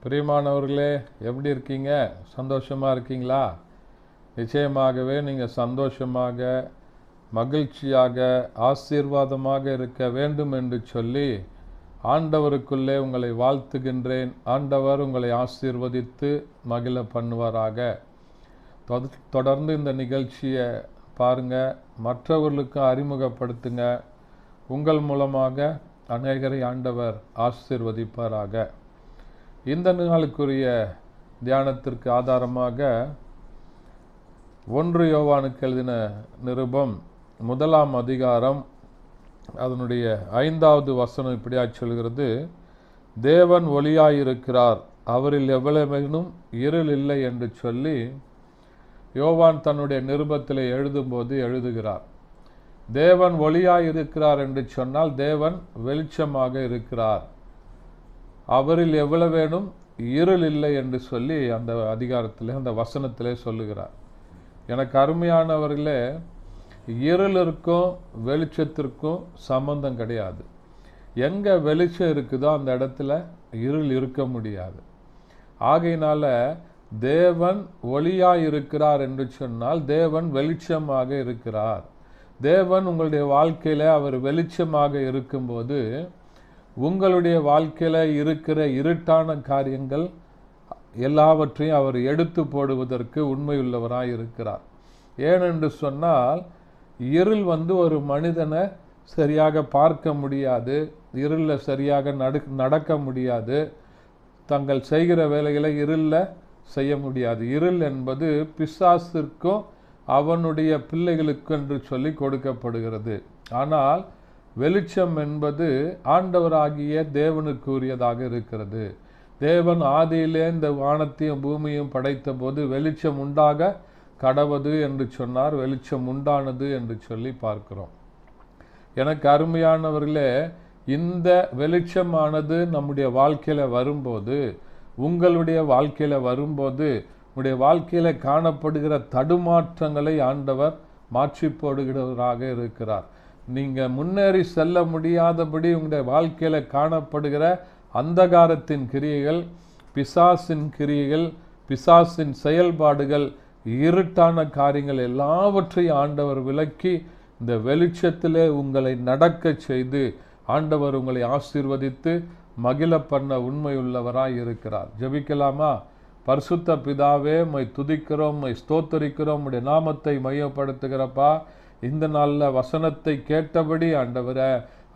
பிரியமானவர்களே, எப்படி இருக்கீங்க? சந்தோஷமாக இருக்கீங்களா? நிச்சயமாகவே நீங்கள் சந்தோஷமாக, மகிழ்ச்சியாக, ஆசீர்வாதமாக இருக்க வேண்டும் என்று சொல்லி ஆண்டவருக்குள்ளே உங்களை வாழ்த்துகின்றேன். ஆண்டவர் உங்களை ஆசீர்வதித்து மகிழ பண்ணுவாராக. தொடர்ந்து இந்த நிகழ்ச்சியை பாருங்கள், மற்றவர்களுக்கு அறிமுகப்படுத்துங்க. உங்கள் மூலமாக அநேகரை ஆண்டவர் ஆசீர்வதிப்பாராக. இந்த நாளுக்குரிய தியானத்திற்கு ஆதாரமாக 1 யோவானுக்கு எழுதின நிருபம் 1ஆம் அதிகாரம் அதனுடைய 5வது வசனம் இப்படியாக சொல்கிறது: தேவன் ஒளியாயிருக்கிறார், அவரில் எவ்வளவேனும் இருள் இல்லை என்று சொல்லி யோவான் தன்னுடைய நிருபத்தில் எழுதும்போது எழுதுகிறார். தேவன் ஒளியாயிருக்கிறார் என்று சொன்னால் தேவன் வெளிச்சமாக இருக்கிறார், அவரில் எவ்வளவேனும் இருள் இல்லை என்று சொல்லி அந்த அதிகாரத்திலே, அந்த வசனத்திலே சொல்லுகிறார். எனக்கு அருமையானவர்களே, இருளிற்கும் வெளிச்சத்திற்கும் சம்பந்தம் கிடையாது. எங்கே வெளிச்சம் இருக்குதோ அந்த இடத்துல இருள் இருக்க முடியாது. ஆகையினால தேவன் ஒளியாய் இருக்கிறார் என்று சொன்னால் தேவன் வெளிச்சமாக இருக்கிறார். தேவன் உங்களுடைய வாழ்க்கையில் அவர் வெளிச்சமாக இருக்கும்போது உங்களுடைய வாழ்க்கையில் இருக்கிற இருட்டான காரியங்கள் எல்லாவற்றையும் அவர் எடுத்து போடுவதற்கு உண்மையுள்ளவராய் இருக்கிறார். ஏனென்று சொன்னால் இருள் ஒரு மனிதனை சரியாக பார்க்க முடியாது, இருளில் சரியாக நடக்க முடியாது, தங்கள் செய்கிற வேலைகளை இருளில் செய்ய முடியாது. இருள் என்பது பிசாசிற்கும் அவனுடைய பிள்ளைகளுக்கு என்று சொல்லி கொடுக்கப்படுகிறது. ஆனால் வெளிச்சம் என்பது ஆண்டவராகிய தேவனுக்கு உரியதாக இருக்கிறது. தேவன் ஆதியிலே இந்த வானத்தையும் பூமியும் படைத்த போது வெளிச்சம் உண்டாக கடவது என்று சொன்னார், வெளிச்சம் உண்டானது என்று சொல்லி பார்க்கிறோம். எனக்கு அருமையானவர்களே, இந்த வெளிச்சமானது நம்முடைய வாழ்க்கையில் வரும்போது, உங்களுடைய வாழ்க்கையில் வரும்போது, உங்களுடைய வாழ்க்கையில் காணப்படுகிற தடுமாற்றங்களை ஆண்டவர் மாற்றி போடுகிறவராக இருக்கிறார். நீங்கள் முன்னேறி செல்ல முடியாதபடி உங்களுடைய வாழ்க்கையில் காணப்படுகிற அந்தகாரத்தின் கிரியைகள், பிசாசின் கிரியைகள், பிசாசின் செயல்பாடுகள், இருட்டான காரியங்கள் எல்லாவற்றையும் ஆண்டவர் விலக்கி இந்த வெளிச்சத்திலே உங்களை நடக்க செய்து ஆண்டவர் உங்களை ஆசீர்வதித்து மகிழ பண்ண உண்மையுள்ளவராய் இருக்கிறார். ஜெபிக்கலாமா? பரிசுத்த பிதாவே, உம்மை துதிக்கிறோம், உம்மை ஸ்தோத்தரிக்கிறோம், உம்முடைய நாமத்தை மையப்படுத்துகிறப்பா. இந்த நாளில் வசனத்தை கேட்டபடி ஆண்டவரே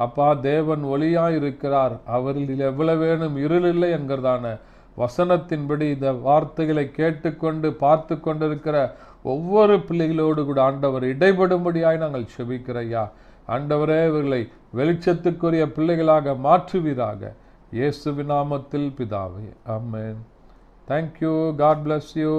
அப்பா, தேவன் ஒளியாய் இருக்கிறார், அவரில் எவ்வளவேனும் இருள் இல்லை என்கிறதான வசனத்தின்படி இந்த வார்த்தைகளை கேட்டுக்கொண்டு பார்த்து கொண்டிருக்கிற ஒவ்வொரு பிள்ளைகளோடு கூட ஆண்டவர் இடைபடும்படியாய் நாங்கள் செபிக்கிறையா. ஆண்டவரே, இவர்களை வெளிச்சத்துக்குரிய பிள்ளைகளாக மாற்றுவீராக. இயேசுவின் நாமத்தில் பிதாவே, ஆமென். Thank you. God bless you.